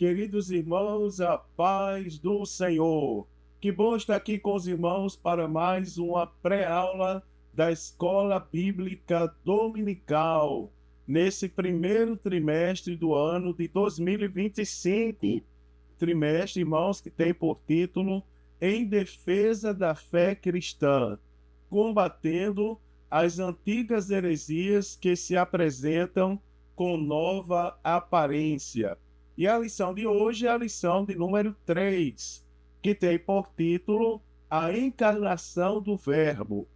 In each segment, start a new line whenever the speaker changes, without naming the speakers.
Queridos irmãos, a paz do Senhor. Que bom estar aqui com os irmãos para mais uma pré-aula da Escola Bíblica Dominical, nesse primeiro trimestre do ano de 2025. Trimestre, irmãos, que tem por título Em Defesa da Fé Cristã, combatendo as antigas heresias que se apresentam com nova aparência. E a lição de hoje é a lição de número 3, que tem por título A Encarnação do Verbo.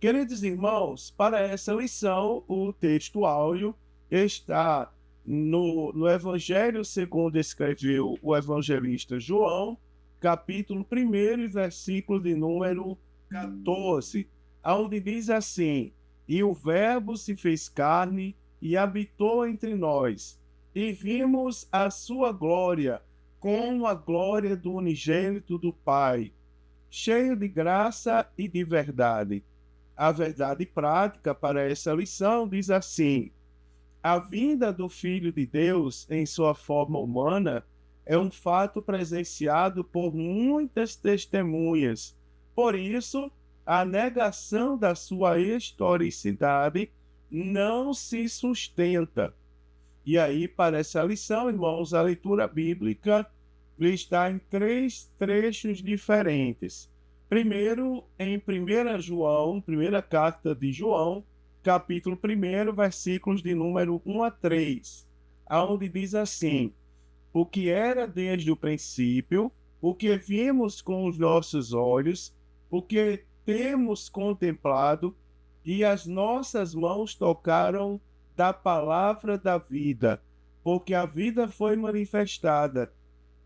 Queridos irmãos, para essa lição, o texto áureo está no Evangelho segundo escreveu o evangelista João, capítulo 1 e versículo de número 14, onde diz assim: E o Verbo se fez carne e habitou entre nós, e vimos a sua glória, como a glória do unigênito do Pai, cheio de graça e de verdade. A verdade prática para essa lição diz assim: a vinda do Filho de Deus em sua forma humana é um fato presenciado por muitas testemunhas. Por isso, a negação da sua historicidade não se sustenta. E aí, para essa lição, irmãos, a leitura bíblica está em 3 trechos diferentes. Primeiro, em 1 João, primeira carta de João, capítulo 1, versículos de número 1 a 3, onde diz assim: O que era desde o princípio, o que vimos com os nossos olhos, o que temos contemplado, e as nossas mãos tocaram da palavra da vida, porque a vida foi manifestada,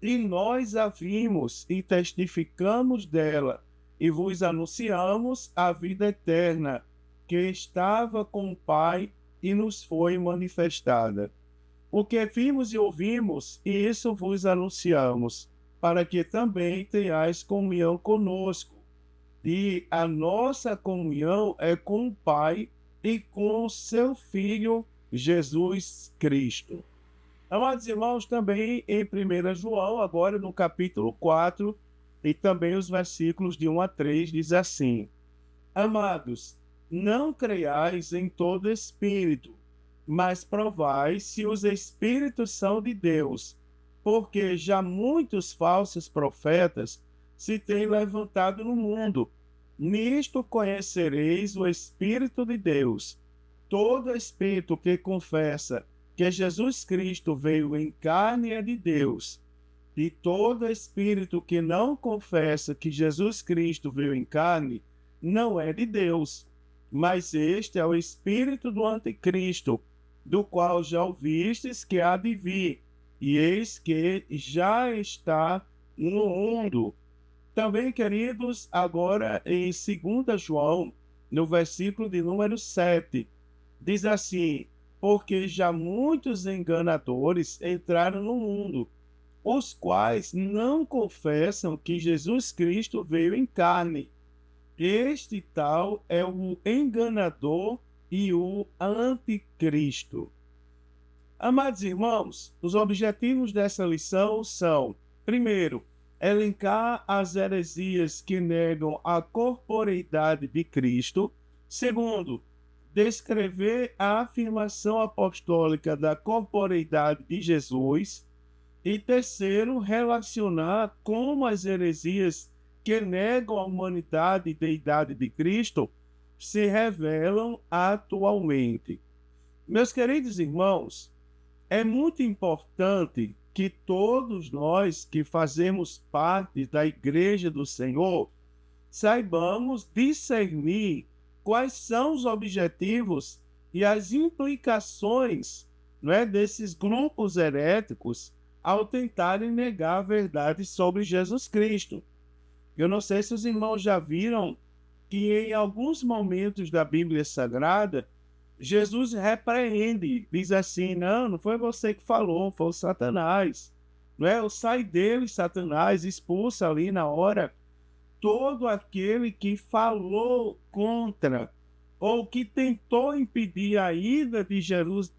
e nós a vimos e testificamos dela, e vos anunciamos a vida eterna, que estava com o Pai e nos foi manifestada. O que vimos e ouvimos, e isso vos anunciamos, para que também tenhais comunhão conosco. E a nossa comunhão é com o Pai e com o seu Filho, Jesus Cristo. Amados irmãos, também em 1 João, agora no capítulo 4, e também os versículos de 1 a 3, diz assim: Amados, não creiais em todo espírito, mas provai se os espíritos são de Deus, porque já muitos falsos profetas se têm levantado no mundo. Nisto conhecereis o Espírito de Deus. Todo espírito que confessa que Jesus Cristo veio em carne é de Deus, e todo espírito que não confessa que Jesus Cristo veio em carne não é de Deus, mas este é o espírito do anticristo, do qual já ouvistes que há de vir, e eis que já está no mundo. Também, queridos, agora em 2 João, no versículo de número 7, diz assim: Porque já muitos enganadores entraram no mundo, os quais não confessam que Jesus Cristo veio em carne. Este tal é o enganador e o anticristo. Amados irmãos, os objetivos dessa lição são: primeiro, elencar as heresias que negam a corporeidade de Cristo. Segundo, descrever a afirmação apostólica da corporeidade de Jesus. E terceiro, relacionar como as heresias que negam a humanidade e deidade de Cristo se revelam atualmente. Meus queridos irmãos, é muito importante que todos nós que fazemos parte da Igreja do Senhor saibamos discernir quais são os objetivos e as implicações, desses grupos heréticos ao tentarem negar a verdade sobre Jesus Cristo. Eu não sei se os irmãos já viram que em alguns momentos da Bíblia Sagrada, Jesus repreende, diz assim: não foi você que falou, foi o Satanás. Sai dele, Satanás, expulsa ali na hora todo aquele que falou contra ou que tentou impedir a ida de Jesus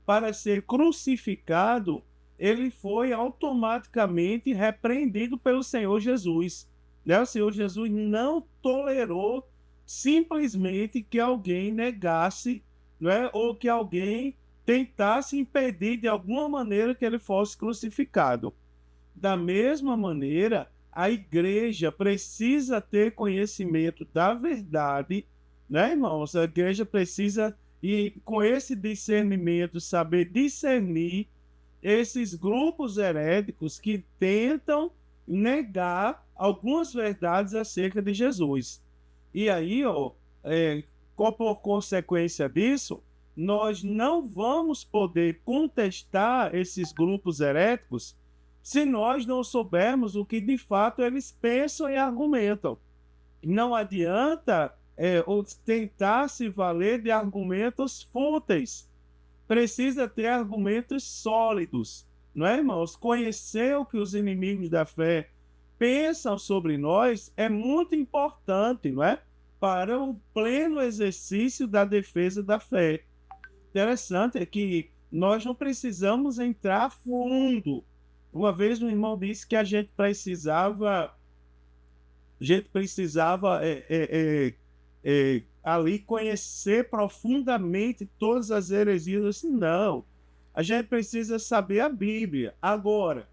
para ser crucificado ele foi automaticamente repreendido pelo Senhor Jesus. Né? O Senhor Jesus não tolerou simplesmente que alguém negasse, né? Ou que alguém tentasse impedir de alguma maneira que ele fosse crucificado. Da mesma maneira, a igreja precisa ter conhecimento da verdade, né, irmãos? A igreja precisa, e com esse discernimento, saber discernir esses grupos heréticos que tentam negar algumas verdades acerca de Jesus. E aí, por consequência disso, nós não vamos poder contestar esses grupos heréticos se nós não soubermos o que de fato eles pensam e argumentam. Não adianta tentar se valer de argumentos fúteis. Precisa ter argumentos sólidos, não é, irmãos? Conhecer o que os inimigos da fé pensam sobre nós é muito importante, não é? Para o pleno exercício da defesa da fé. Interessante é que nós não precisamos entrar fundo. Uma vez um irmão disse que a gente precisava ali conhecer profundamente todas as heresias. Disse, não, a gente precisa saber a Bíblia. Agora,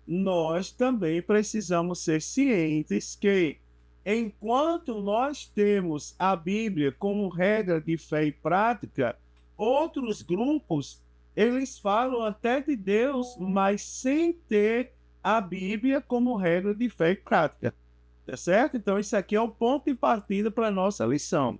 nós também precisamos ser cientes que, enquanto nós temos a Bíblia como regra de fé e prática, outros grupos, eles falam até de Deus, mas sem ter a Bíblia como regra de fé e prática. Tá certo? Então, isso aqui é o ponto de partida para a nossa lição.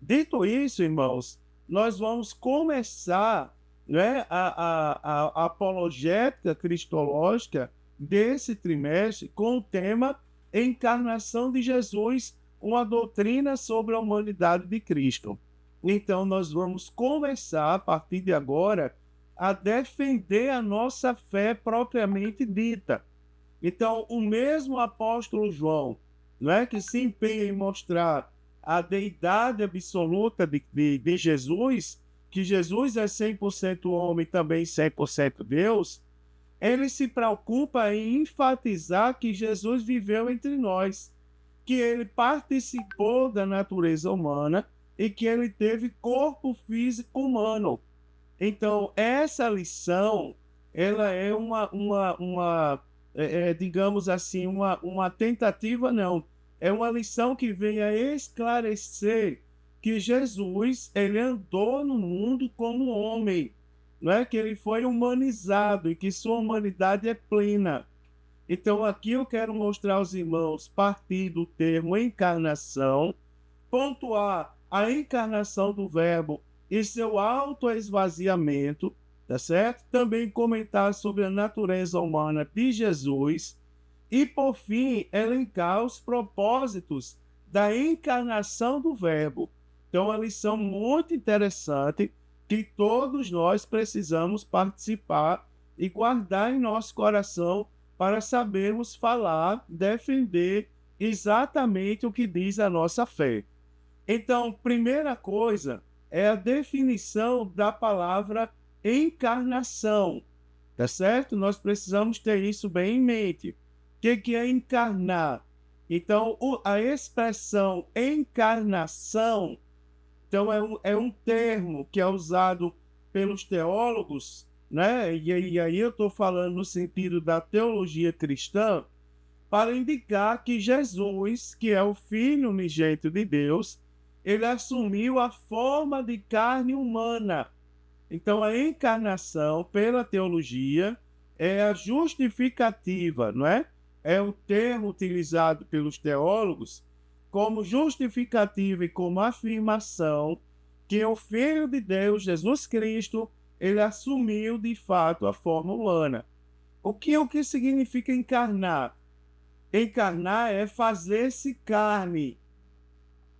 Dito isso, irmãos, nós vamos começar, né, a apologética cristológica desse trimestre com o tema Encarnação de Jesus, uma doutrina sobre a humanidade de Cristo. Então, nós vamos começar, a partir de agora, a defender a nossa fé propriamente dita. Então, o mesmo apóstolo João, não é, que se empenha em mostrar a deidade absoluta de Jesus, que Jesus é 100% homem e também 100% Deus, ele se preocupa em enfatizar que Jesus viveu entre nós, que ele participou da natureza humana e que ele teve corpo físico humano. Então, essa lição, ela é digamos assim, uma tentativa, não. É uma lição que vem a esclarecer que Jesus, ele andou no mundo como homem, não é? Que ele foi humanizado e que sua humanidade é plena. Então, aqui eu quero mostrar aos irmãos, partir do termo encarnação, pontuar a encarnação do Verbo e seu autoesvaziamento, tá certo? Também comentar sobre a natureza humana de Jesus e, por fim, elencar os propósitos da encarnação do Verbo. Então, uma lição muito interessante que todos nós precisamos participar e guardar em nosso coração para sabermos falar, defender exatamente o que diz a nossa fé. Então, primeira coisa é a definição da palavra encarnação, tá certo? Nós precisamos ter isso bem em mente. O que é encarnar? Então, a expressão encarnação, então, é um termo que é usado pelos teólogos, né? E aí eu estou falando no sentido da teologia cristã, para indicar que Jesus, que é o Filho unigênito de Deus, ele assumiu a forma de carne humana. Então, a encarnação, pela teologia, é a justificativa, não é? É o termo utilizado pelos teólogos como justificativa e como afirmação que o Filho de Deus, Jesus Cristo, ele assumiu de fato a forma humana. O que significa encarnar? Encarnar é fazer-se carne.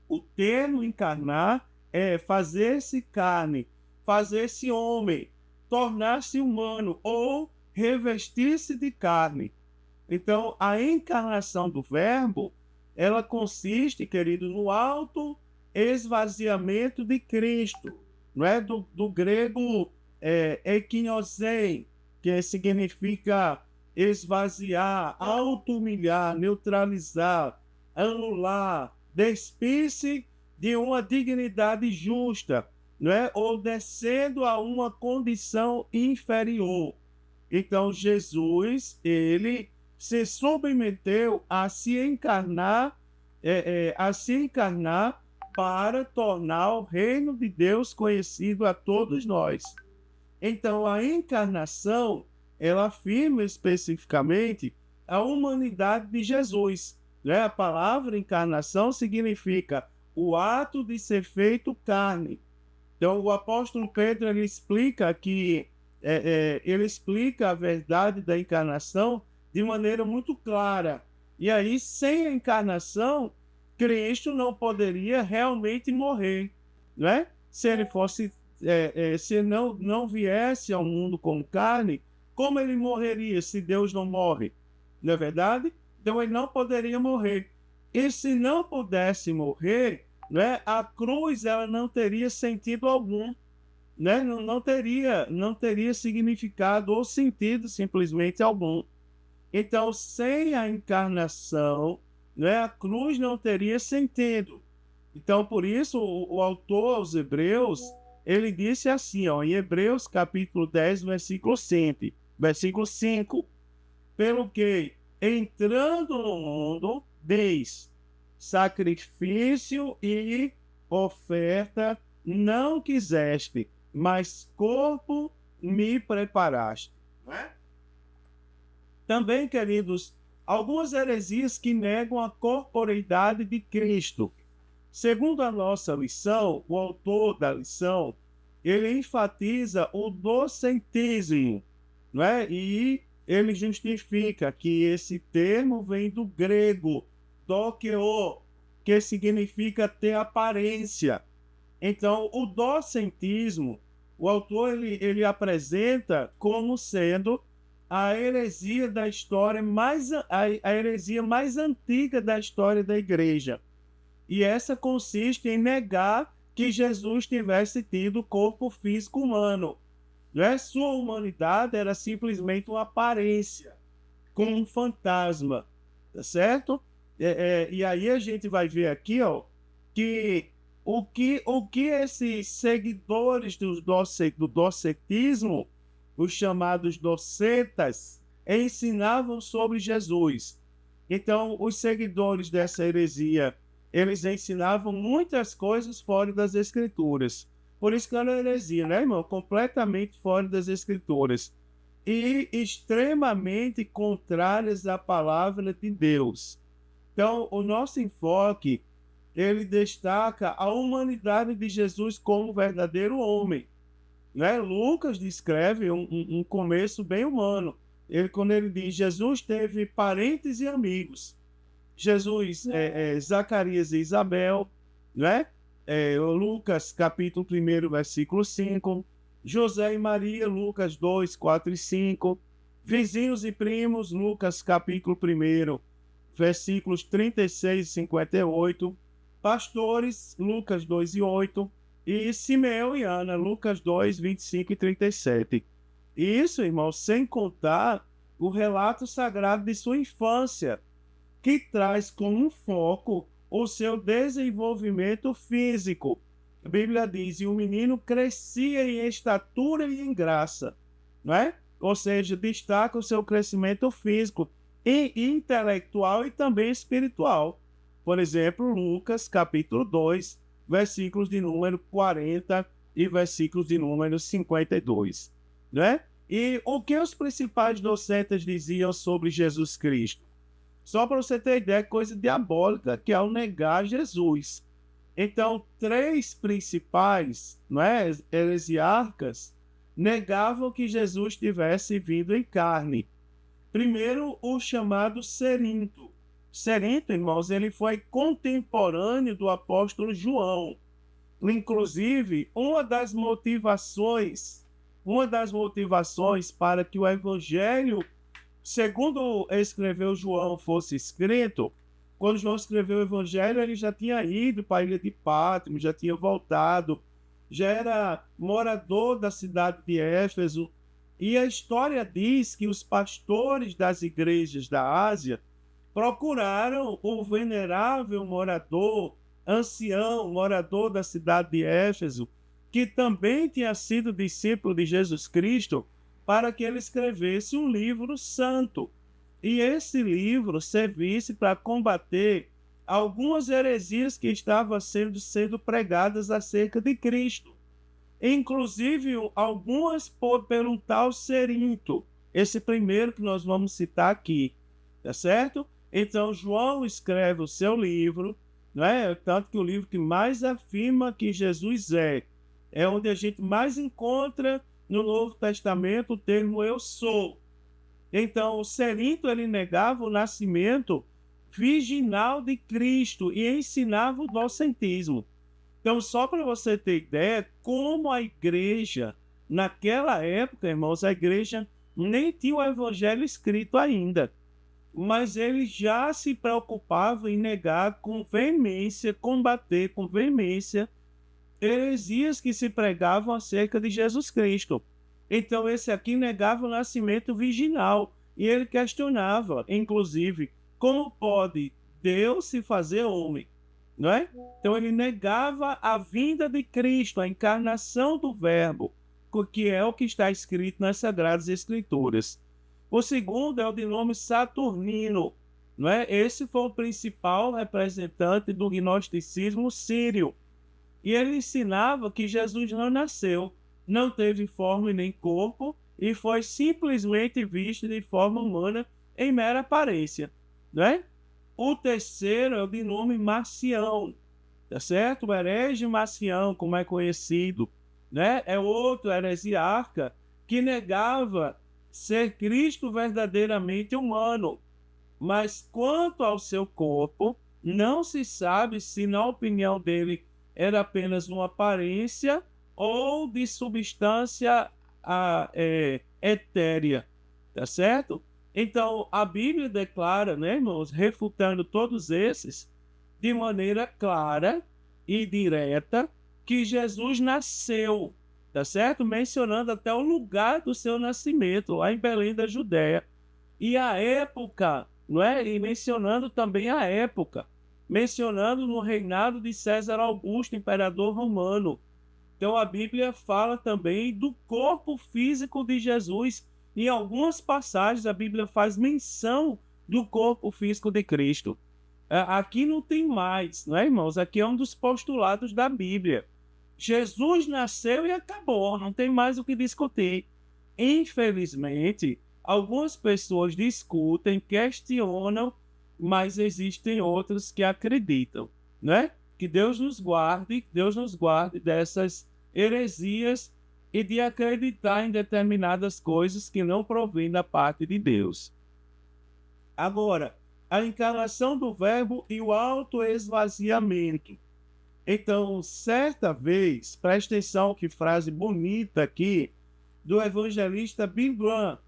O termo encarnar é fazer-se carne, fazer-se homem, tornar-se humano ou revestir-se de carne. Então, a encarnação do Verbo, ela consiste, querido, no auto-esvaziamento de Cristo, não é? Do grego ekinosen, que significa esvaziar, auto-humilhar, neutralizar, anular, despir-se de uma dignidade justa, não é? Ou descendo a uma condição inferior. Então, Jesus, ele se submeteu a se encarnar, para tornar o reino de Deus conhecido a todos nós. Então, a encarnação, ela afirma especificamente a humanidade de Jesus, né? A palavra encarnação significa o ato de ser feito carne. Então, o apóstolo Pedro, ele explica a verdade da encarnação de maneira muito clara. E aí, sem a encarnação, Cristo não poderia realmente morrer, né? Se ele fosse, se não viesse ao mundo como carne, como ele morreria se Deus não morre? Não é verdade? Então ele não poderia morrer. E se não pudesse morrer, né, a cruz ela não teria sentido algum, né? Não teria significado ou sentido simplesmente algum. Então, sem a encarnação, né, a cruz não teria sentido. Então, por isso, o autor aos Hebreus, ele disse assim, ó, em Hebreus capítulo 10, versículo 5, pelo que, entrando no mundo, vez sacrifício e oferta não quiseste, mas corpo me preparaste. Não é? Também, queridos, algumas heresias que negam a corporeidade de Cristo. Segundo a nossa lição, o autor da lição, ele enfatiza o docentismo, não é? E ele justifica que esse termo vem do grego, dokeo, que significa ter aparência. Então, o docentismo, o autor ele apresenta como sendo a heresia da história a heresia mais antiga da história da igreja. E essa consiste em negar que Jesus tivesse tido corpo físico humano. Não é? Sua humanidade era simplesmente uma aparência, como um fantasma, tá certo? E aí a gente vai ver aqui, ó, que o que esses seguidores do docetismo, os chamados docetas, ensinavam sobre Jesus. Então, os seguidores dessa heresia, eles ensinavam muitas coisas fora das Escrituras. Por isso que era uma heresia, né, irmão? Completamente fora das Escrituras. E extremamente contrárias à palavra de Deus. Então, o nosso enfoque, ele destaca a humanidade de Jesus como verdadeiro homem. Né? Lucas descreve um começo bem humano. Quando ele diz, Jesus teve parentes e amigos. Jesus, Zacarias e Isabel, né? Lucas capítulo 1, versículo 5. José e Maria, Lucas 2, 4 e 5. Vizinhos e primos, Lucas capítulo 1, versículos 36 e 58. Pastores, Lucas 2 e 8. E Simeão e Ana, Lucas 2, 25 e 37. Isso, irmão, sem contar o relato sagrado de sua infância, que traz como foco o seu desenvolvimento físico. A Bíblia diz, e o menino crescia em estatura e em graça, não é? Ou seja, destaca o seu crescimento físico e intelectual e também espiritual. Por exemplo, Lucas capítulo 2, versículos de número 40 e versículos de número 52, né? E o que os principais docentes diziam sobre Jesus Cristo? Só para você ter ideia, coisa diabólica, que é o negar Jesus. Então, 3 principais, não é, heresiarcas negavam que Jesus tivesse vindo em carne. Primeiro, o chamado Cerinto. Cerinto, irmãos, ele foi contemporâneo do apóstolo João. Inclusive, uma das motivações para que o evangelho, segundo escreveu João, fosse escrito, quando João escreveu o evangelho, ele já tinha ido para a ilha de Pátmos, já tinha voltado, já era morador da cidade de Éfeso, E a história diz que os pastores das igrejas da Ásia procuraram o venerável morador, ancião, morador da cidade de Éfeso, que também tinha sido discípulo de Jesus Cristo, para que ele escrevesse um livro santo. E esse livro servisse para combater algumas heresias que estavam sendo pregadas acerca de Cristo. Inclusive, algumas pelo um tal Cerinto, esse primeiro que nós vamos citar aqui, tá certo? Então, João escreve o seu livro, não é? Tanto que o livro que mais afirma que Jesus é onde a gente mais encontra no Novo Testamento o termo eu sou. Então, o Cerinto, ele negava o nascimento virginal de Cristo e ensinava o docentismo. Então, só para você ter ideia, como a igreja, naquela época, irmãos, a igreja nem tinha o evangelho escrito ainda, mas ele já se preocupava em negar com veemência, combater com veemência heresias que se pregavam acerca de Jesus Cristo. Então, esse aqui negava o nascimento virginal e ele questionava, inclusive, como pode Deus se fazer homem? Não é? Então ele negava a vinda de Cristo, a encarnação do Verbo, que é o que está escrito nas Sagradas Escrituras. O segundo é o de nome Saturnino, não é? Esse foi o principal representante do gnosticismo sírio. E ele ensinava que Jesus não nasceu, não teve forma nem corpo e foi simplesmente visto de forma humana em mera aparência, não é? O terceiro é o de nome Marcião, tá certo? O herege Marcião, como é conhecido, né? É outro heresiarca que negava ser Cristo verdadeiramente humano. Mas quanto ao seu corpo, não se sabe se, na opinião dele, era apenas uma aparência ou de substância etérea, tá certo? Então, a Bíblia declara, né, irmãos, refutando todos esses, de maneira clara e direta, que Jesus nasceu, tá certo? Mencionando até o lugar do seu nascimento, lá em Belém da Judéia. E a época, não é? E mencionando também a época, mencionando no reinado de César Augusto, imperador romano. Então, a Bíblia fala também do corpo físico de Jesus. Em algumas passagens, a Bíblia faz menção do corpo físico de Cristo. Aqui não tem mais, não é, irmãos? Aqui é um dos postulados da Bíblia. Jesus nasceu e acabou, não tem mais o que discutir. Infelizmente, algumas pessoas discutem, questionam, mas existem outros que acreditam, né? Que Deus nos guarde dessas heresias e de acreditar em determinadas coisas que não provêm da parte de Deus. Agora, a encarnação do Verbo e o autoesvaziamento. Então, certa vez, presta atenção que frase bonita aqui, do evangelista Billy Graham,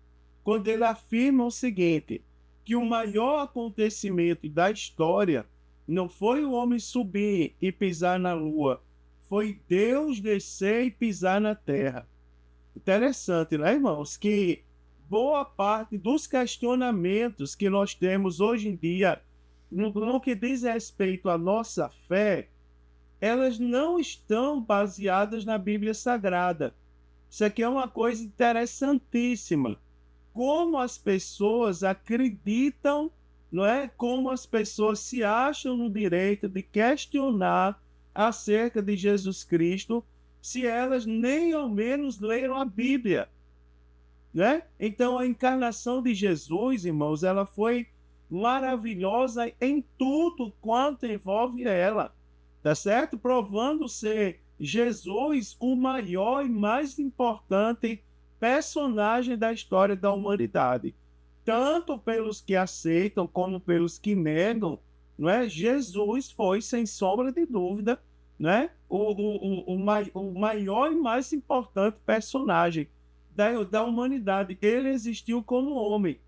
quando ele afirma o seguinte, que o maior acontecimento da história não foi o homem subir e pisar na lua, foi Deus descer e pisar na terra. Interessante, né, irmãos? Que boa parte dos questionamentos que nós temos hoje em dia, no que diz respeito à nossa fé, elas não estão baseadas na Bíblia Sagrada. Isso aqui é uma coisa interessantíssima. Como as pessoas acreditam, não é? Como as pessoas se acham no direito de questionar acerca de Jesus Cristo, se elas nem ao menos leram a Bíblia, né? Então, a encarnação de Jesus, irmãos, ela foi maravilhosa em tudo quanto envolve ela, tá certo? Provando ser Jesus o maior e mais importante personagem da história da humanidade. Tanto pelos que aceitam como pelos que negam, não é? Jesus foi, sem sombra de dúvida, né? o maior e mais importante personagem da humanidade. Ele existiu como homem.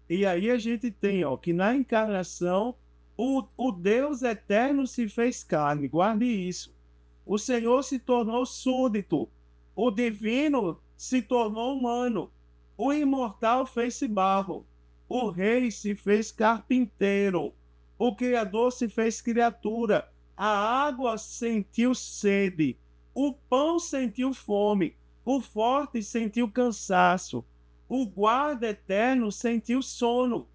E aí a gente tem, ó, que na encarnação o Deus eterno se fez carne. Guarde isso. O Senhor se tornou súdito. O divino se tornou humano. O imortal fez-se barro, o rei se fez carpinteiro, o Criador se fez criatura, a água sentiu sede, o pão sentiu fome, o forte sentiu cansaço, o guarda eterno sentiu sono,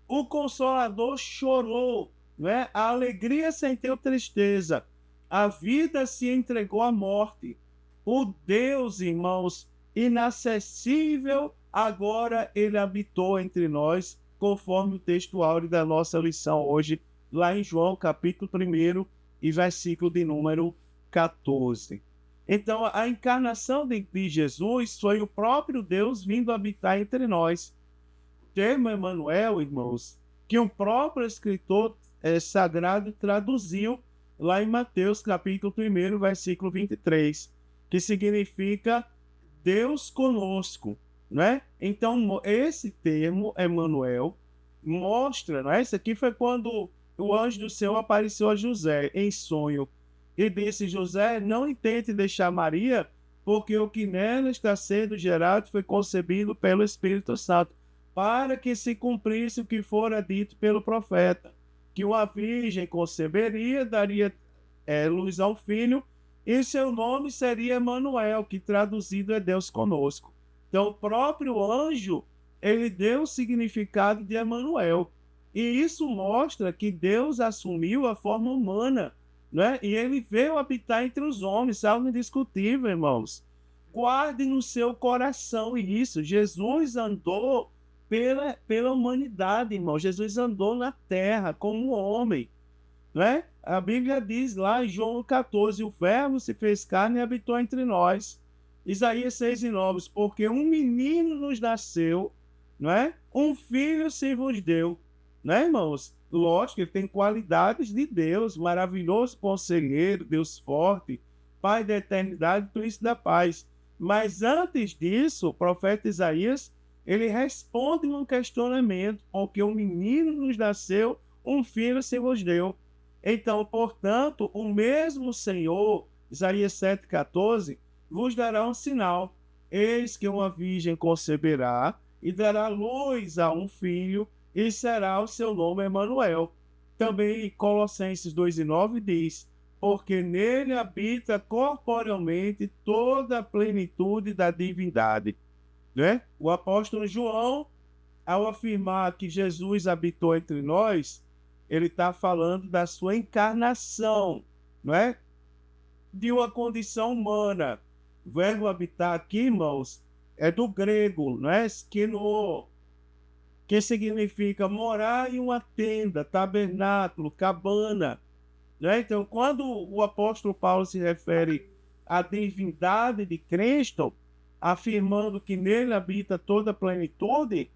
o consolador chorou, né? A alegria sentiu tristeza, a vida se entregou à morte. O Deus, irmãos, inacessível, agora ele habitou entre nós, conforme o texto áureo da nossa lição hoje, lá em João, capítulo 1 e versículo de número 14. Então, a encarnação de Jesus foi o próprio Deus vindo habitar entre nós. O termo Emmanuel, irmãos, que o próprio escritor sagrado traduziu lá em Mateus, capítulo 1, versículo 23, que significa Deus conosco, né? Então, esse termo, Emmanuel, mostra, né? Isso aqui foi quando o anjo do Senhor apareceu a José em sonho e disse: José, não intente deixar Maria, porque o que nela está sendo gerado foi concebido pelo Espírito Santo, para que se cumprisse o que fora dito pelo profeta, que uma virgem conceberia, daria luz ao filho, e seu nome seria Emmanuel, que traduzido é Deus conosco. Então, o próprio anjo, ele deu o significado de Emmanuel. E isso mostra que Deus assumiu a forma humana, né? E ele veio habitar entre os homens, algo indiscutível, irmãos. Guarde no seu coração isso. Jesus andou pela humanidade, irmão. Jesus andou na terra como homem, né? A Bíblia diz lá em João 14, o verbo se fez carne e habitou entre nós. Isaías 6:9, porque um menino nos nasceu, não é? Um filho se vos deu, né, irmãos? Lógico, ele tem qualidades de Deus, maravilhoso conselheiro, Deus forte, Pai da eternidade, príncipe da paz. Mas antes disso, o profeta Isaías, ele responde um questionamento, porque um menino nos nasceu, um filho se vos deu. Então, portanto, o mesmo Senhor, Isaías 7,14, vos dará um sinal. Eis que uma virgem conceberá e dará luz a um filho, e será o seu nome Emmanuel. Também Colossenses 2,9 diz: porque nele habita corporealmente toda a plenitude da divindade. Né? O apóstolo João, ao afirmar que Jesus habitou entre nós, ele está falando da sua encarnação, não é? De uma condição humana. O verbo habitar aqui, irmãos, é do grego, não é? Skino, que significa morar em uma tenda, tabernáculo, cabana. Né? Então, quando o apóstolo Paulo se refere à divindade de Cristo, afirmando que nele habita toda a plenitude,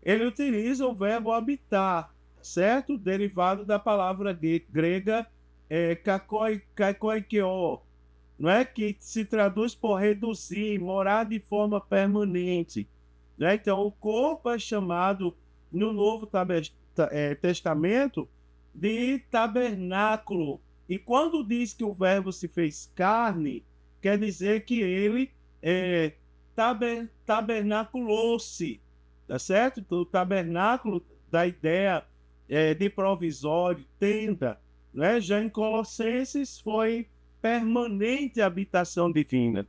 ele utiliza o verbo habitar, certo? Derivado da palavra grega kakoikeo, não é? Que se traduz por reduzir, morar de forma permanente. Né? Então, o corpo é chamado no Novo Testamento de tabernáculo. E quando diz que o verbo se fez carne, quer dizer que ele tabernaculou-se, tá certo? O tabernáculo da ideia de provisório, tenda, né? Já em Colossenses foi permanente habitação divina.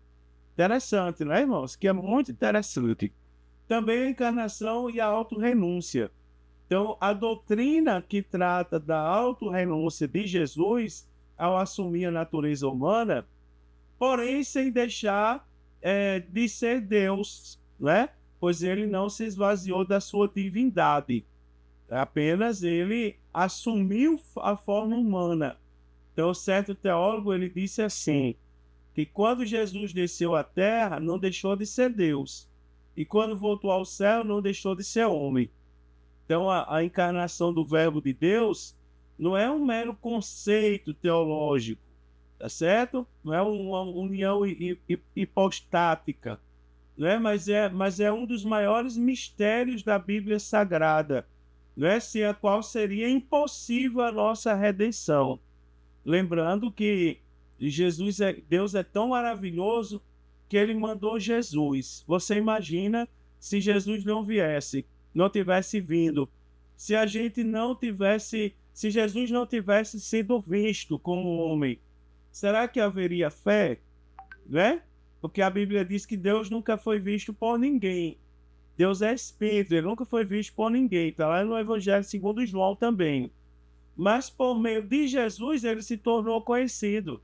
Interessante, não é, irmãos? Que é muito interessante. Também a encarnação e a autorrenúncia. Então, a doutrina que trata da autorrenúncia de Jesus ao assumir a natureza humana, porém sem deixar de ser Deus, né? Pois ele não se esvaziou da sua divindade. Apenas ele assumiu a forma humana. Então, certo teólogo, ele disse assim, que quando Jesus desceu à terra, não deixou de ser Deus. E quando voltou ao céu, não deixou de ser homem. Então, a encarnação do Verbo de Deus não é um mero conceito teológico, tá certo? Não é uma união hipostática, né? Mas é um dos maiores mistérios da Bíblia Sagrada, né? Sem a qual seria impossível a nossa redenção. Lembrando que Deus é tão maravilhoso que ele mandou Jesus. Você imagina se Jesus não viesse, não tivesse vindo, se a gente não tivesse, se Jesus não tivesse sido visto como homem, será que haveria fé? Né? Porque a Bíblia diz que Deus nunca foi visto por ninguém. Deus é Espírito, ele nunca foi visto por ninguém. Está lá no Evangelho segundo João também. Mas por meio de Jesus ele se tornou conhecido.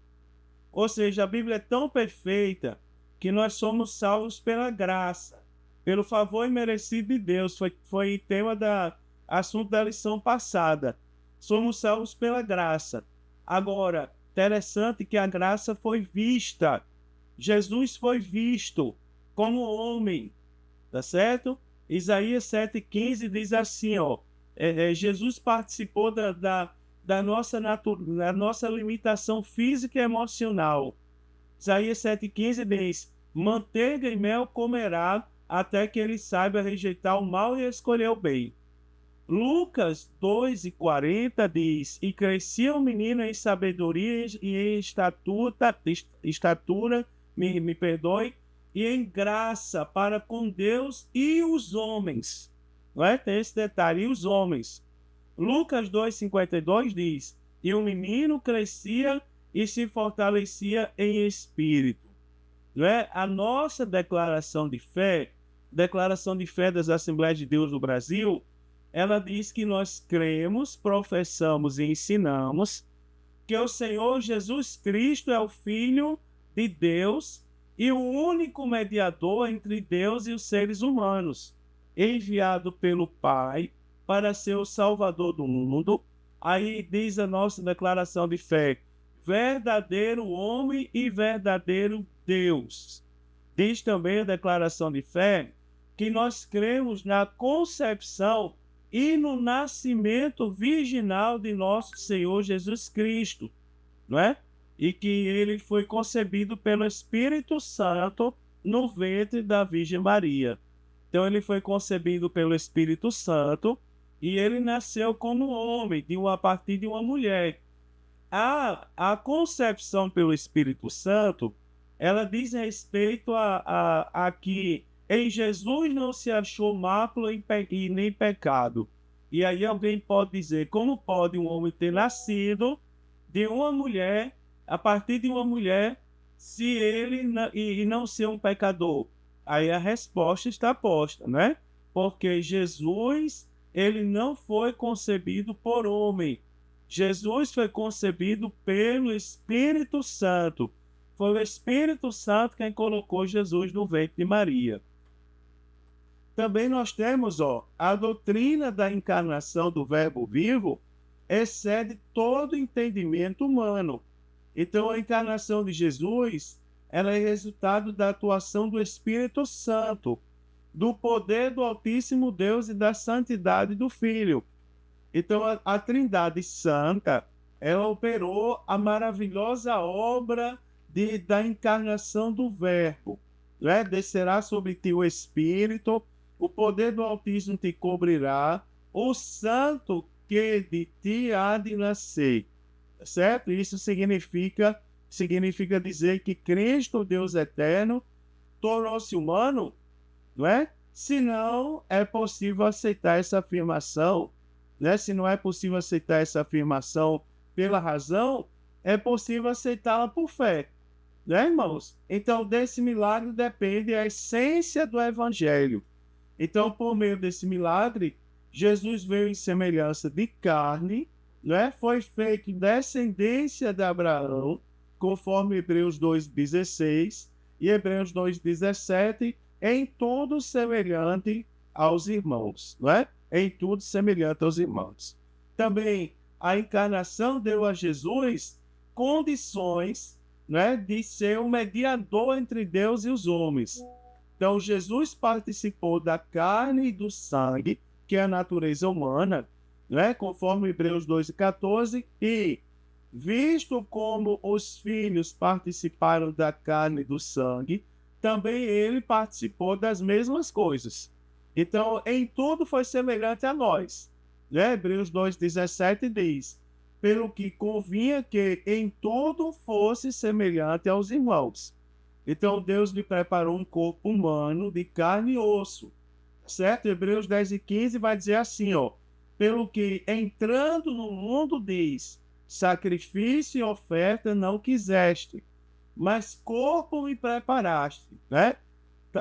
Ou seja, a Bíblia é tão perfeita que nós somos salvos pela graça, pelo favor imerecido de Deus. Foi tema assunto da lição passada. Somos salvos pela graça. Agora, interessante que a graça foi vista. Jesus foi visto como homem, tá certo? Isaías 7,15 diz assim, ó, Jesus participou da nossa limitação física e emocional. Isaías 7,15 diz, manteiga e mel comerá até que ele saiba rejeitar o mal e escolher o bem. Lucas 2,40 diz, e crescia o menino em sabedoria e em estatura, me perdoe, e em graça para com Deus e os homens. Não é? Tem esse detalhe, e os homens. Lucas 2,52 diz, e o menino crescia e se fortalecia em espírito. Não é? A nossa declaração de fé das Assembleias de Deus do Brasil, ela diz que nós cremos, professamos e ensinamos que o Senhor Jesus Cristo é o Filho de Deus e o único mediador entre Deus e os seres humanos, enviado pelo Pai para ser o Salvador do mundo. Aí diz a nossa declaração de fé, verdadeiro homem e verdadeiro Deus. Diz também a declaração de fé que nós cremos na concepção e no nascimento virginal de nosso Senhor Jesus Cristo, não é? E que ele foi concebido pelo Espírito Santo no ventre da Virgem Maria. Então ele foi concebido pelo Espírito Santo e ele nasceu como homem, a partir de uma mulher. A concepção pelo Espírito Santo, ela diz respeito a que em Jesus não se achou mácula e nem pecado. E aí alguém pode dizer, como pode um homem ter nascido de uma mulher, a partir de uma mulher, se ele e não ser um pecador? Aí a resposta está posta, né? Porque Jesus, ele não foi concebido por homem. Jesus foi concebido pelo Espírito Santo. Foi o Espírito Santo quem colocou Jesus no ventre de Maria. Também nós temos, a doutrina da encarnação do Verbo vivo excede todo entendimento humano. Então, a encarnação de Jesus, ela é resultado da atuação do Espírito Santo, do poder do Altíssimo Deus e da santidade do Filho. Então, a Trindade Santa, ela operou a maravilhosa obra da encarnação do Verbo. Né? Descerá sobre ti o Espírito, o poder do Altíssimo te cobrirá, o Santo que de ti há de nascer. Certo? Isso significa dizer que Cristo, Deus eterno, tornou-se humano, não é? Se não é possível aceitar essa afirmação, né? Se não é possível aceitar essa afirmação pela razão, é possível aceitá-la por fé, né, irmãos? Então, desse milagre depende a essência do Evangelho. Então, por meio desse milagre, Jesus veio em semelhança de carne, né? Foi feito descendência de Abraão, conforme Hebreus 2,16 e Hebreus 2,17, em tudo semelhante aos irmãos, não é? Em tudo semelhante aos irmãos. Também a encarnação deu a Jesus condições, né, de ser um mediador entre Deus e os homens. Então, Jesus participou da carne e do sangue, que é a natureza humana, né, conforme Hebreus 2,14, e visto como os filhos participaram da carne e do sangue, também ele participou das mesmas coisas. Então, em tudo foi semelhante a nós. Né? Hebreus 2,17 diz, pelo que convinha que em tudo fosse semelhante aos irmãos. Então, Deus lhe preparou um corpo humano de carne e osso, certo? Hebreus 10:15 vai dizer assim, ó, pelo que entrando no mundo diz, sacrifício e oferta não quiseste, mas corpo me preparaste, né?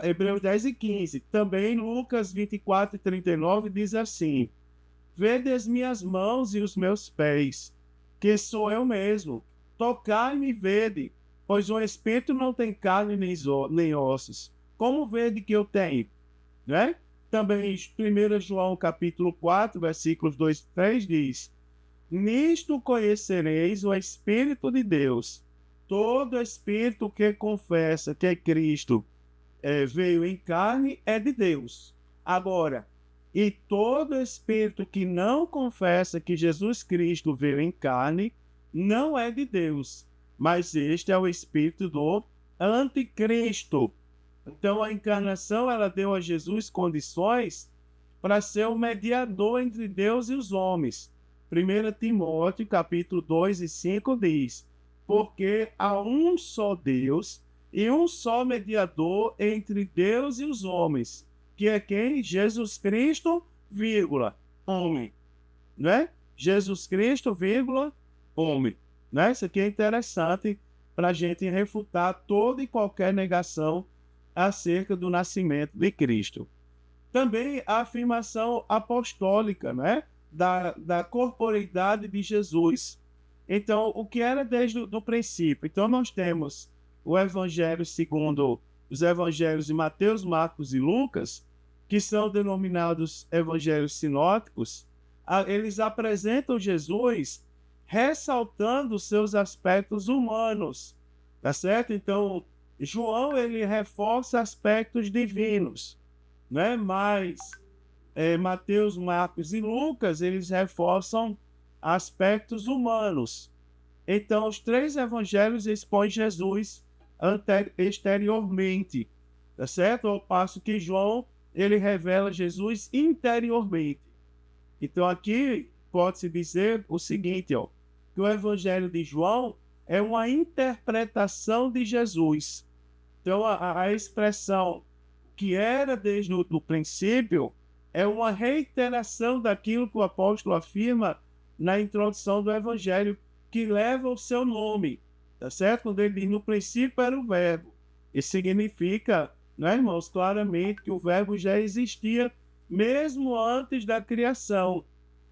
Hebreus 10:15. Também Lucas 24:39 diz assim, vede as minhas mãos e os meus pés, que sou eu mesmo. Tocai-me e vede, pois o espírito não tem carne nem ossos. Como vede que eu tenho? Né? Também 1 João capítulo 4, versículos 2 e 3 diz, nisto conhecereis o Espírito de Deus. Todo espírito que confessa que Cristo veio em carne é de Deus. Agora, e todo espírito que não confessa que Jesus Cristo veio em carne, não é de Deus, mas este é o espírito do anticristo. Então, a encarnação, ela deu a Jesus condições para ser o mediador entre Deus e os homens. 1 Timóteo, capítulo 2 e 5 diz, porque há um só Deus e um só mediador entre Deus e os homens, que é quem? Jesus Cristo, vírgula, homem. Né? Jesus Cristo, vírgula, homem. Né? Isso aqui é interessante para a gente refutar toda e qualquer negação acerca do nascimento de Cristo. Também a afirmação apostólica, né? da corporeidade de Jesus. Então, o que era desde o princípio? Então, nós temos o Evangelho segundo os Evangelhos de Mateus, Marcos e Lucas, que são denominados Evangelhos sinóticos. Eles apresentam Jesus ressaltando seus aspectos humanos, tá certo? Então, João, ele reforça aspectos divinos, né? Mas Mateus, Marcos e Lucas, eles reforçam aspectos humanos. Então, os três evangelhos expõem Jesus exteriormente, tá certo? Ao passo que João, ele revela Jesus interiormente. Então, aqui pode-se dizer o seguinte, ó, que o evangelho de João é uma interpretação de Jesus. Então, a expressão que era desde o princípio é uma reiteração daquilo que o apóstolo afirma na introdução do evangelho, que leva o seu nome, tá certo? Quando ele diz, no princípio era o verbo. Isso significa, né, irmãos, claramente que o verbo já existia mesmo antes da criação.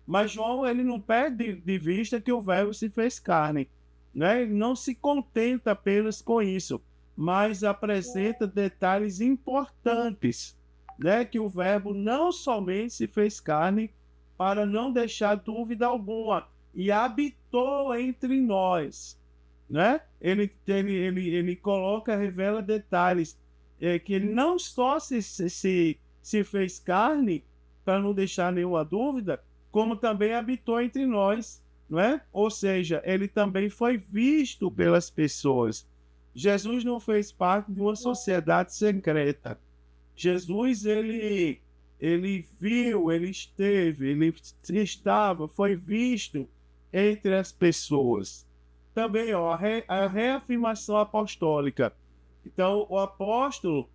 Mas João, ele não perde de vista que o verbo se fez carne, né? Ele não se contenta apenas com isso, mas apresenta detalhes importantes, né? Que o verbo não somente se fez carne para não deixar dúvida alguma, e habitou entre nós, né? Ele coloca, revela detalhes, que ele não só se fez carne, para não deixar nenhuma dúvida, como também habitou entre nós, não é? Ou seja, ele também foi visto pelas pessoas. Jesus não fez parte de uma sociedade secreta. Jesus, ele viu, ele esteve, ele estava, foi visto entre as pessoas. Também, ó, a reafirmação apostólica. Então, o apóstolo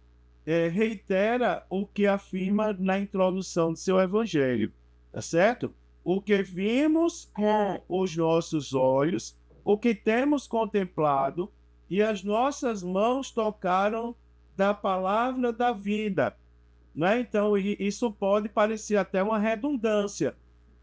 reitera o que afirma na introdução do seu evangelho, tá certo? O que vimos com os nossos olhos, o que temos contemplado, e as nossas mãos tocaram da palavra da vida. Né? Então, isso pode parecer até uma redundância.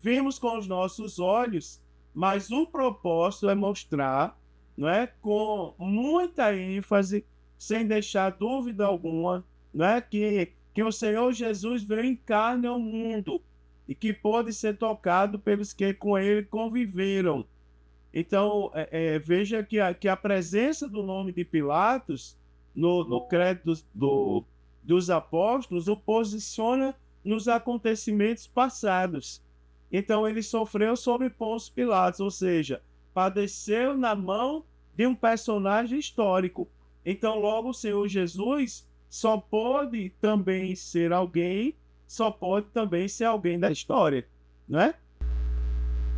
Vimos com os nossos olhos, mas o propósito é mostrar, não é, com muita ênfase, sem deixar dúvida alguma, não é, que o Senhor Jesus veio em carne ao mundo e que pode ser tocado pelos que com ele conviveram. Então, veja que a presença do nome de Pilatos no credo dos apóstolos o posiciona nos acontecimentos passados. Então, ele sofreu sobre Pôncio Pilatos, ou seja, padeceu na mão de um personagem histórico. Então, logo, o Senhor Jesus só pode também ser alguém da história, não é?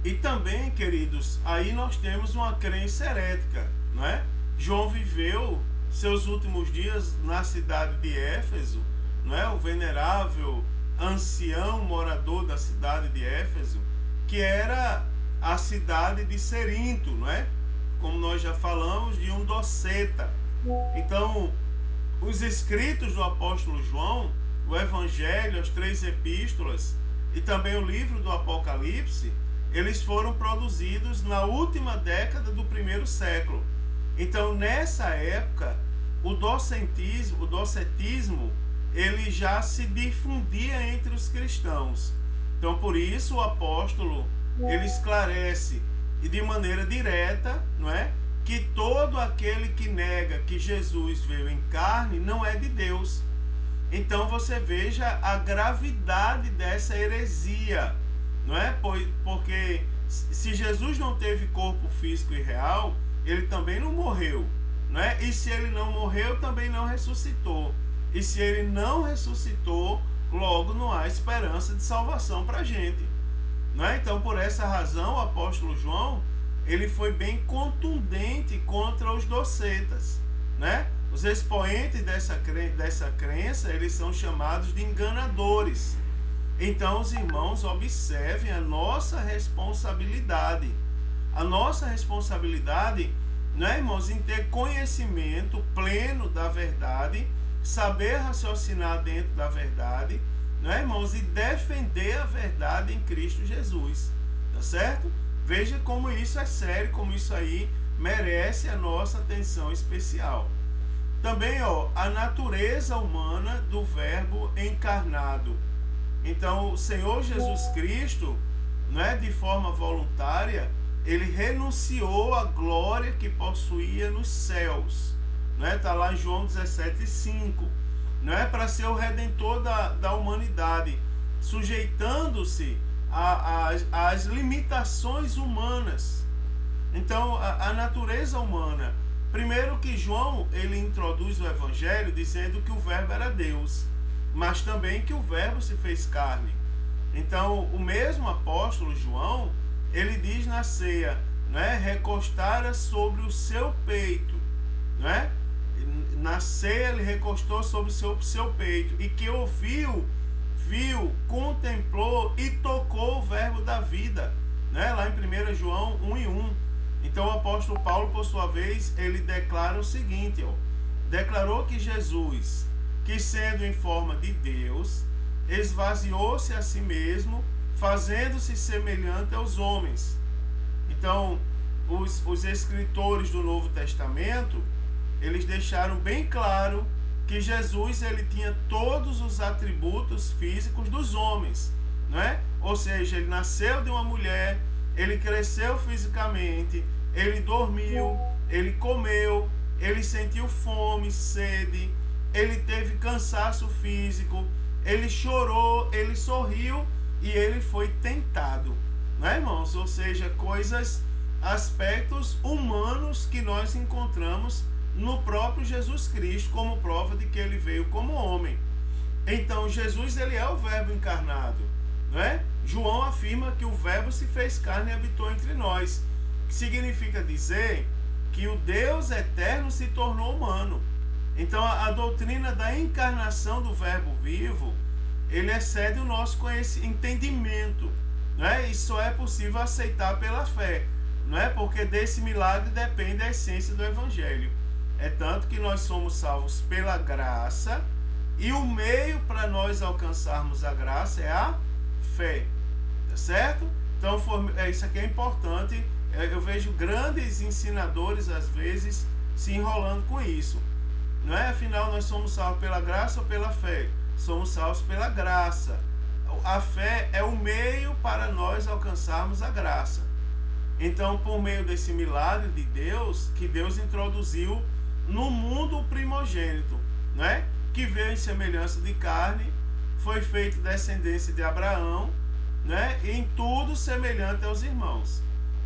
E também, queridos, aí nós temos uma crença herética, não é? João viveu seus últimos dias na cidade de Éfeso, não é? O venerável ancião morador da cidade de Éfeso, que era a cidade de Cerinto, não é? Como nós já falamos, de um doceta. Então, os escritos do apóstolo João, o Evangelho, as 3 epístolas e também o livro do Apocalipse, eles foram produzidos na última década do 1º século. Então, nessa época, o docetismo, ele já se difundia entre os cristãos. Então, por isso, o apóstolo, ele esclarece, e de maneira direta, não é? Que todo aquele que nega que Jesus veio em carne não é de Deus. Então você veja a gravidade dessa heresia, não é? Porque se Jesus não teve corpo físico e real, ele também não morreu, não é? E se ele não morreu, também não ressuscitou. E se ele não ressuscitou, logo não há esperança de salvação para a gente. Não é? Então, por essa razão, o apóstolo João, ele foi bem contundente contra os docetas, né? Os expoentes dessa crença, eles são chamados de enganadores. Então, os irmãos, observem a nossa responsabilidade. A nossa responsabilidade, né, irmãos, em ter conhecimento pleno da verdade, saber raciocinar dentro da verdade, né, irmãos, e defender a verdade em Cristo Jesus, tá certo? Veja como isso é sério, como isso aí merece a nossa atenção especial. Também, a natureza humana do Verbo encarnado. Então, o Senhor Jesus Cristo, né, de forma voluntária, ele renunciou à glória que possuía nos céus, né? Tá lá em João 17:5. Não é para ser o redentor da humanidade, sujeitando-se às limitações humanas. Então, a natureza humana, primeiro que João, ele introduz o Evangelho dizendo que o Verbo era Deus, mas também que o Verbo se fez carne. Então, o mesmo apóstolo João, ele diz na ceia, né, recostara sobre o seu peito, né? Na ceia ele recostou sobre o seu peito, e que ouviu, viu, contemplou e tocou o verbo da vida, né? Lá em 1 João 1:1. Então o apóstolo Paulo, por sua vez, ele declara o seguinte, declarou que Jesus, que sendo em forma de Deus, esvaziou-se a si mesmo, fazendo-se semelhante aos homens. Então, os escritores do Novo Testamento, eles deixaram bem claro que Jesus, ele tinha todos os atributos físicos dos homens, não é? Ou seja, ele nasceu de uma mulher, ele cresceu fisicamente, ele dormiu, ele comeu, ele sentiu fome, sede, ele teve cansaço físico, ele chorou, ele sorriu e ele foi tentado, não é, irmãos? Ou seja, aspectos humanos que nós encontramos no próprio Jesus Cristo, como prova de que ele veio como homem. Então, Jesus, ele é o Verbo encarnado, não é? João afirma que o Verbo se fez carne e habitou entre nós, que significa dizer que o Deus eterno se tornou humano. Então, a doutrina da encarnação do Verbo vivo, ele excede o nosso entendimento, não é? E só é possível aceitar pela fé, não é? Porque desse milagre depende a essência do Evangelho. É tanto que nós somos salvos pela graça, e o meio para nós alcançarmos a graça é a fé, tá certo? Então, isso aqui é importante. Eu vejo grandes ensinadores, às vezes, se enrolando com isso. Não é? Afinal, nós somos salvos pela graça ou pela fé? Somos salvos pela graça. A fé é o meio para nós alcançarmos a graça. Então, por meio desse milagre de Deus, que Deus introduziu no mundo primogênito, né? Que veio em semelhança de carne, foi feito descendência de Abraão, né? E em tudo semelhante aos irmãos.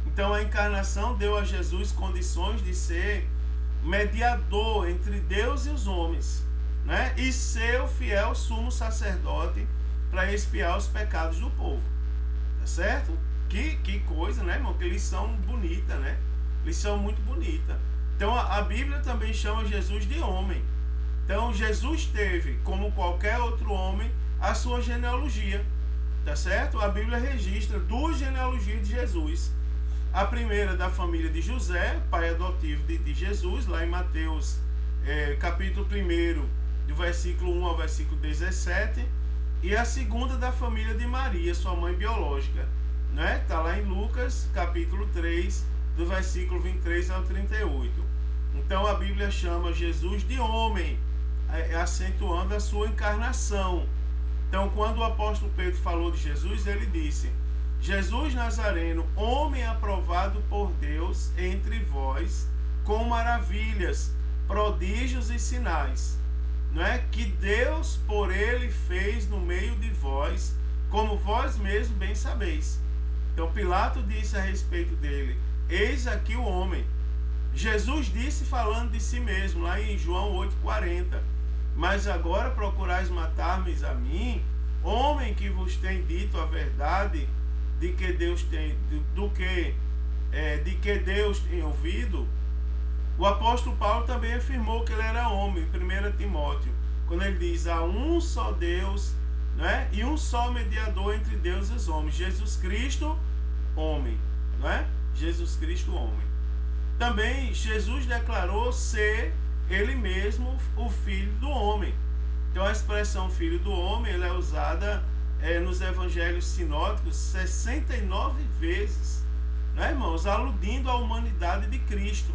Então a encarnação deu a Jesus condições de ser mediador entre Deus e os homens, né? E ser o fiel sumo sacerdote para expiar os pecados do povo, tá certo? Que coisa, né, irmão? Que lição bonita, né? Lição muito bonita. Então a Bíblia também chama Jesus de homem. Então Jesus teve, como qualquer outro homem,
a sua genealogia, tá certo? A Bíblia registra duas genealogias de Jesus. A primeira da família de José, pai adotivo de Jesus, lá em Mateus capítulo 1, do versículo 1 ao versículo 17, e a segunda da família de Maria, sua mãe biológica, né? Está lá em Lucas capítulo 3, do versículo 23 ao 38. Então a Bíblia chama Jesus de homem, acentuando a sua encarnação. Então, quando o apóstolo Pedro falou de Jesus, ele disse: Jesus Nazareno, homem aprovado por Deus entre vós, com maravilhas, prodígios e sinais, não é? Que Deus por ele fez no meio de vós, como vós mesmos bem sabeis. Então Pilato disse a respeito dele: eis aqui o homem. Jesus disse falando de si mesmo, lá em João 8,40: mas agora procurais matar-me a mim, homem que vos tem dito a verdade de que Deus tem, de que Deus tem ouvido. O apóstolo Paulo também afirmou que ele era homem, em 1 Timóteo, quando ele diz: há um só Deus, né? E um só mediador entre Deus e os homens, Jesus Cristo, homem, não é? Jesus Cristo, homem. Também Jesus declarou ser ele mesmo o Filho do Homem. Então a expressão Filho do Homem, ela é usada nos evangelhos sinóticos 69 vezes, né, irmãos? Aludindo à humanidade de Cristo.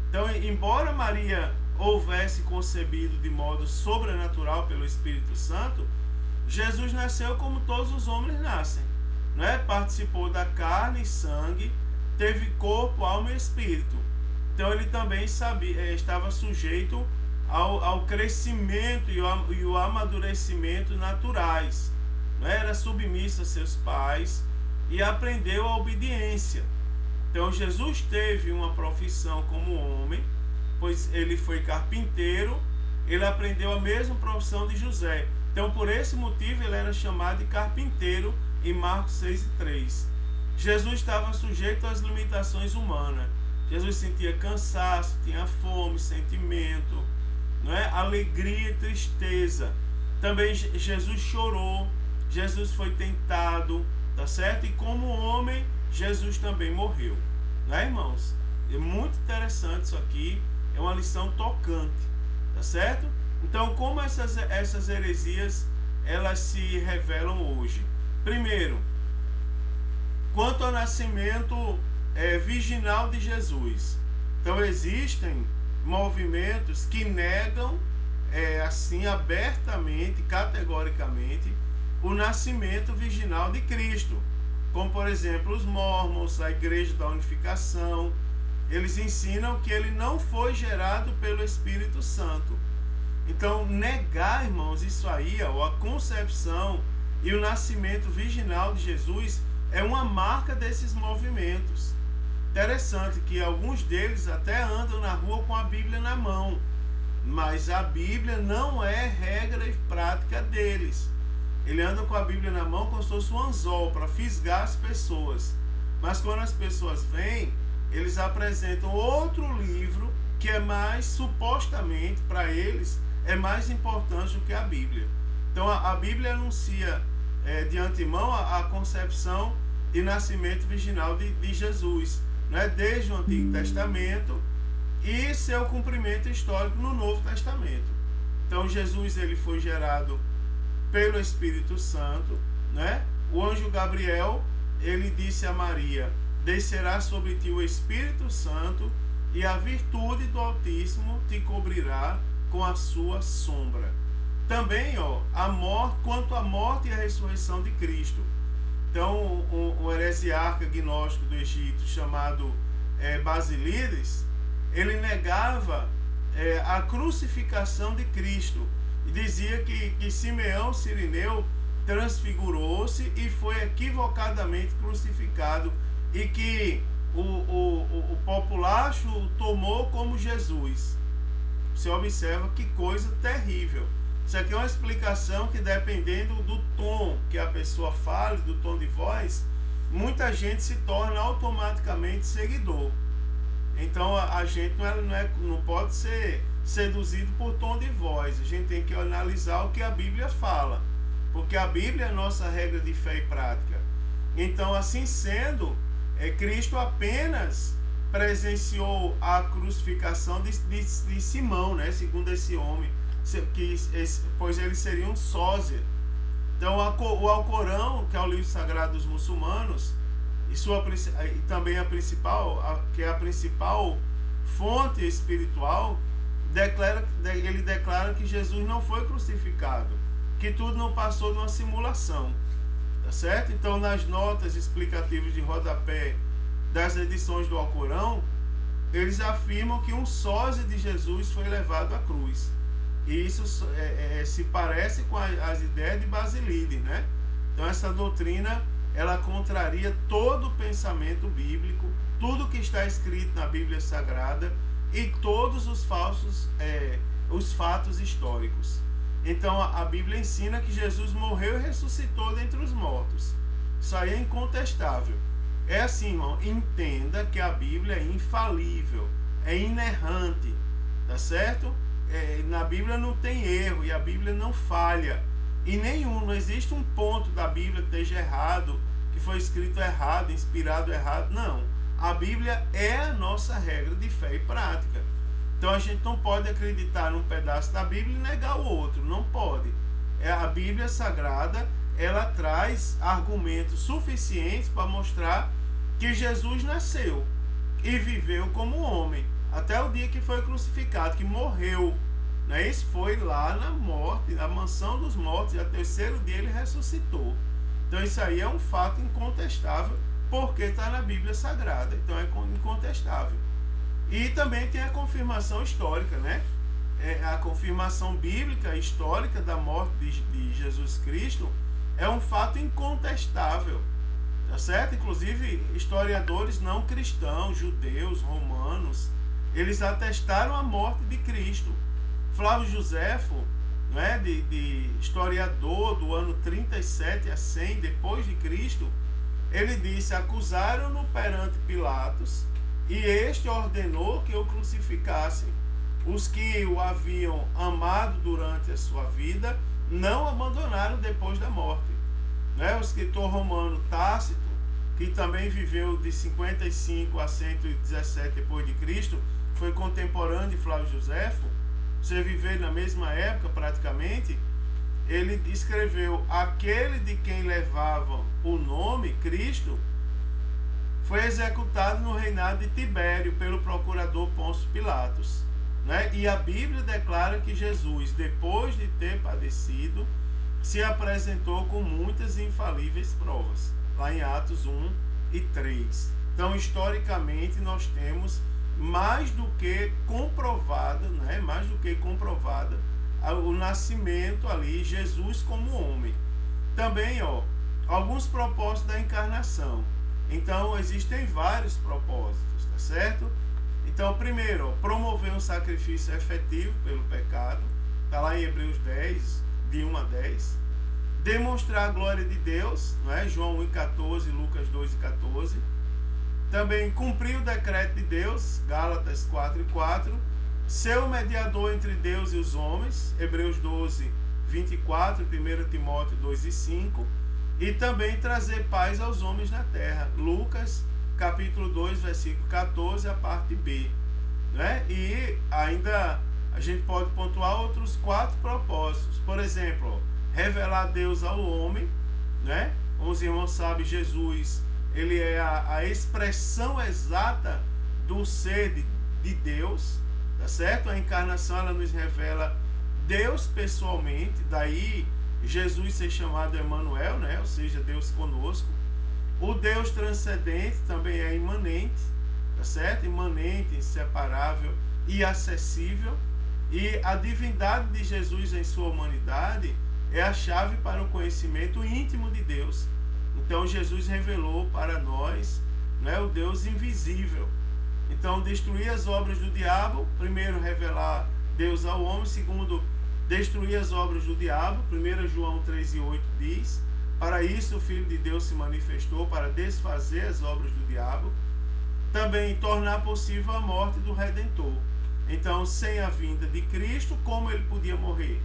Então, embora Maria houvesse concebido de modo sobrenatural pelo Espírito Santo, Jesus nasceu como todos os homens nascem, né? Participou da carne e sangue, teve corpo, alma e espírito. Então ele também estava sujeito ao crescimento e o amadurecimento naturais, né? Era submisso a seus pais e aprendeu a obediência. Então Jesus teve uma profissão como homem, pois ele foi carpinteiro, ele aprendeu a mesma profissão de José. Então por esse motivo ele era chamado de carpinteiro em Marcos 6,3. Jesus estava sujeito às limitações humanas. Jesus sentia cansaço, tinha fome, sentimento, não é? Alegria e tristeza. Também Jesus chorou, Jesus foi tentado, tá certo? E como homem, Jesus também morreu, não é, irmãos? É muito interessante isso aqui, é uma lição tocante, tá certo? Então, como essas heresias, elas se revelam hoje? Primeiro, quanto ao nascimento virginal de Jesus. Então existem movimentos que negam assim abertamente, categoricamente, o nascimento virginal de Cristo, como por exemplo os Mormons, a Igreja da Unificação. Eles ensinam que ele não foi gerado pelo Espírito Santo. Então negar, irmãos, isso aí, ó, a concepção e o nascimento virginal de Jesus é uma marca desses movimentos. Interessante que alguns deles até andam na rua com a Bíblia na mão, mas a Bíblia não é regra e prática deles. Ele anda com a Bíblia na mão como se fosse um anzol para fisgar as pessoas. Mas quando as pessoas vêm, eles apresentam outro livro que é mais, supostamente, para eles, é mais importante do que a Bíblia. Então a Bíblia anuncia de antemão a concepção e nascimento virginal de Jesus, né? Desde o Antigo Testamento e seu cumprimento histórico no Novo Testamento. Então Jesus ele foi gerado pelo Espírito Santo, né? O anjo Gabriel ele disse a Maria: descerá sobre ti o Espírito Santo e a virtude do Altíssimo te cobrirá com a sua sombra. Também, ó, quanto à morte e à ressurreição de Cristo. Então, o heresiarca gnóstico do Egito, chamado Basílides, ele negava a crucificação de Cristo e dizia que Simeão Cirineu transfigurou-se e foi equivocadamente crucificado e que o populacho o tomou como Jesus. Você observa que coisa terrível. Isso aqui é uma explicação que, dependendo do tom que a pessoa fale, do tom de voz, muita gente se torna automaticamente seguidor. Então a gente não pode ser seduzido por tom de voz. A gente tem que analisar o que a Bíblia fala. porque a Bíblia é a nossa regra de fé e prática. Então, assim sendo, Cristo apenas presenciou a crucificação de Simão, né, segundo esse homem, pois ele seria um sósia. Então, o Alcorão, que é o livro sagrado dos muçulmanos, e também que é a principal fonte espiritual, ele declara que Jesus não foi crucificado, que tudo não passou de uma simulação, tá certo? Então, nas notas explicativas de rodapé das edições do Alcorão, eles afirmam que um sósia de Jesus foi levado à cruz. E isso se parece com as ideias de Basílides, né? Então, essa doutrina, ela contraria todo o pensamento bíblico, tudo que está escrito na Bíblia Sagrada e todos os fatos históricos. Então, a Bíblia ensina que Jesus morreu e ressuscitou dentre os mortos. Isso aí é incontestável. É assim, irmão, entenda que a Bíblia é infalível, é inerrante, tá certo? Na Bíblia não tem erro e a Bíblia não falha. E não existe um ponto da Bíblia que esteja errado, que foi escrito errado, inspirado errado. Não. A Bíblia é a nossa regra de fé e prática. Então a gente não pode acreditar num pedaço da Bíblia e negar o outro. Não pode. A Bíblia Sagrada, ela traz argumentos suficientes para mostrar que Jesus nasceu e viveu como homem até o dia que foi crucificado, que morreu. Né? Isso foi lá na morte, na mansão dos mortos, e ao terceiro dia ele ressuscitou. Então isso aí é um fato incontestável, porque está na Bíblia Sagrada. Então é incontestável. E também tem a confirmação histórica, né? A confirmação bíblica, histórica da morte de Jesus Cristo é um fato incontestável, tá certo? Inclusive, historiadores não cristãos, judeus, romanos, eles atestaram a morte de Cristo. Flávio Joséfo, né, de historiador do ano 37 a 100 depois de Cristo, ele disse: acusaram-no perante Pilatos, e este ordenou que o crucificassem. Os que o haviam amado durante a sua vida não abandonaram depois da morte. Né? O escritor romano Tácito, que também viveu de 55 a 117 depois de Cristo, foi contemporâneo de Flávio Joséfo, você viveu na mesma época praticamente, ele escreveu: aquele de quem levavam o nome Cristo foi executado no reinado de Tibério pelo procurador Pôncio Pilatos. Né? E a Bíblia declara que Jesus, depois de ter padecido, se apresentou com muitas infalíveis provas, lá em Atos 1 e 3. Então, historicamente, nós temos mais do que comprovada, né? Mais do que comprovada o nascimento ali, Jesus como homem. Também, alguns propósitos da encarnação. Então, existem vários propósitos, tá certo? Então, primeiro, promover um sacrifício efetivo pelo pecado, está lá em Hebreus 10, de 1 a 10. Demonstrar a glória de Deus, né? João 1,14, Lucas 2,14. Também cumprir o decreto de Deus, Gálatas 4,4. Ser o mediador entre Deus e os homens, Hebreus 12, 24, 1 Timóteo 2,5. E também trazer paz aos homens na terra, Lucas capítulo 2, versículo 14, a parte B. Né? E ainda a gente pode pontuar outros 4 propósitos. Por exemplo, revelar Deus ao homem, né? Como os irmãos sabem, Jesus, ele é a expressão exata do ser de Deus, tá certo? A encarnação, ela nos revela Deus pessoalmente, daí Jesus ser chamado Emmanuel, né? Ou seja, Deus conosco. O Deus transcendente também é imanente, tá certo? Imanente, inseparável e acessível. E a divindade de Jesus em sua humanidade é a chave para o conhecimento íntimo de Deus. Então Jesus revelou para nós, né, o Deus invisível. Então, destruir as obras do diabo, primeiro revelar Deus ao homem, segundo, destruir as obras do diabo. 1 João 3,8 diz: para isso o Filho de Deus se manifestou, para desfazer as obras do diabo. Também tornar possível a morte do Redentor. Então, sem a vinda de Cristo, como ele podia morrer?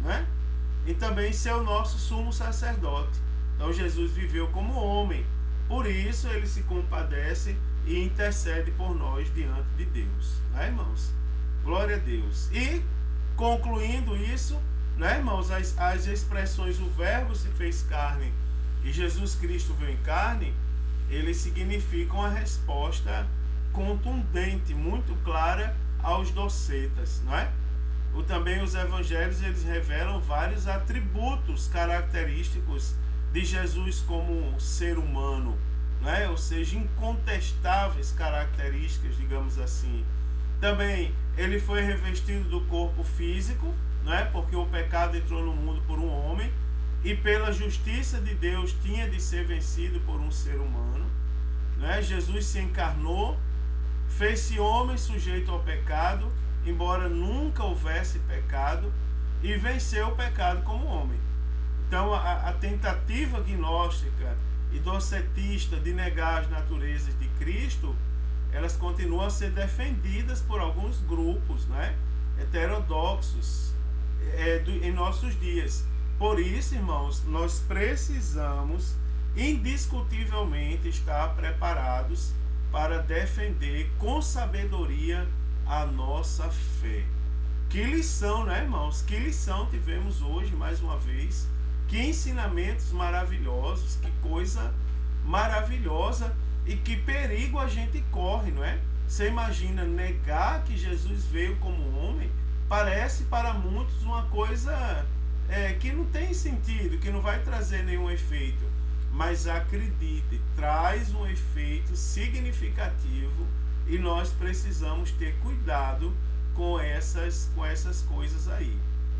Né? e também ser o nosso sumo sacerdote. Então Jesus viveu como homem, por isso ele se compadece e intercede por nós diante de Deus, né, irmãos? Glória a Deus. E concluindo isso, né, irmãos, as expressões o verbo se fez carne e Jesus Cristo veio em carne, eles significam a resposta contundente, muito clara aos docetas, não é? Também os evangelhos, eles revelam vários atributos característicos de Jesus como ser humano, né? Ou seja, incontestáveis características, digamos assim. Também ele foi revestido do corpo físico, né? Porque o pecado entrou no mundo por um homem e pela justiça de Deus tinha de ser vencido por um ser humano, né? Jesus se encarnou, fez-se homem sujeito ao pecado, embora nunca houvesse pecado, e venceu o pecado como homem. Então a tentativa gnóstica e docetista de negar as naturezas de Cristo, elas continuam a ser defendidas por alguns grupos, né, heterodoxos em nossos dias. Por isso, irmãos, nós precisamos indiscutivelmente estar preparados para defender com sabedoria a nossa fé. Que lição, né, irmãos? Que lição tivemos hoje, mais uma vez. Que ensinamentos maravilhosos, que coisa maravilhosa e que perigo a gente corre, não é? Você imagina negar que Jesus veio como homem? Parece para muitos uma coisa que não tem sentido, que não vai trazer nenhum efeito. Mas acredite, traz um efeito significativo e nós precisamos ter cuidado com essas coisas aí,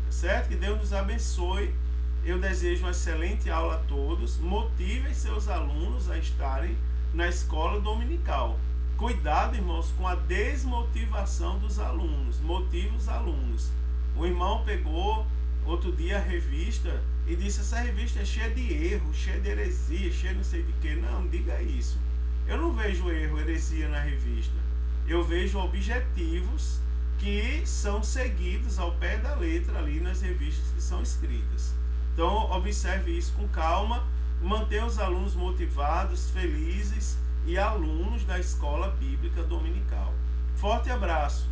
certo? Que Deus nos abençoe. Eu desejo uma excelente aula a todos. Motivem seus alunos a estarem na escola dominical. Cuidado, irmãos, com a desmotivação dos alunos. Motive os alunos. O irmão pegou outro dia a revista e disse: essa revista é cheia de erros, cheia de heresia, cheia de não sei de que. Não, diga isso. Eu não vejo erro, heresia na revista. Eu vejo objetivos que são seguidos ao pé da letra ali nas revistas que são escritas. Então, observe isso com calma, mantenha os alunos motivados, felizes e alunos da escola bíblica dominical. Forte abraço.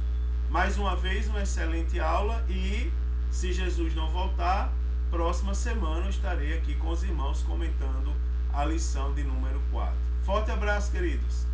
Mais uma vez, uma excelente aula e, se Jesus não voltar, próxima semana eu estarei aqui com os irmãos comentando a lição de número 4. Forte abraço, queridos.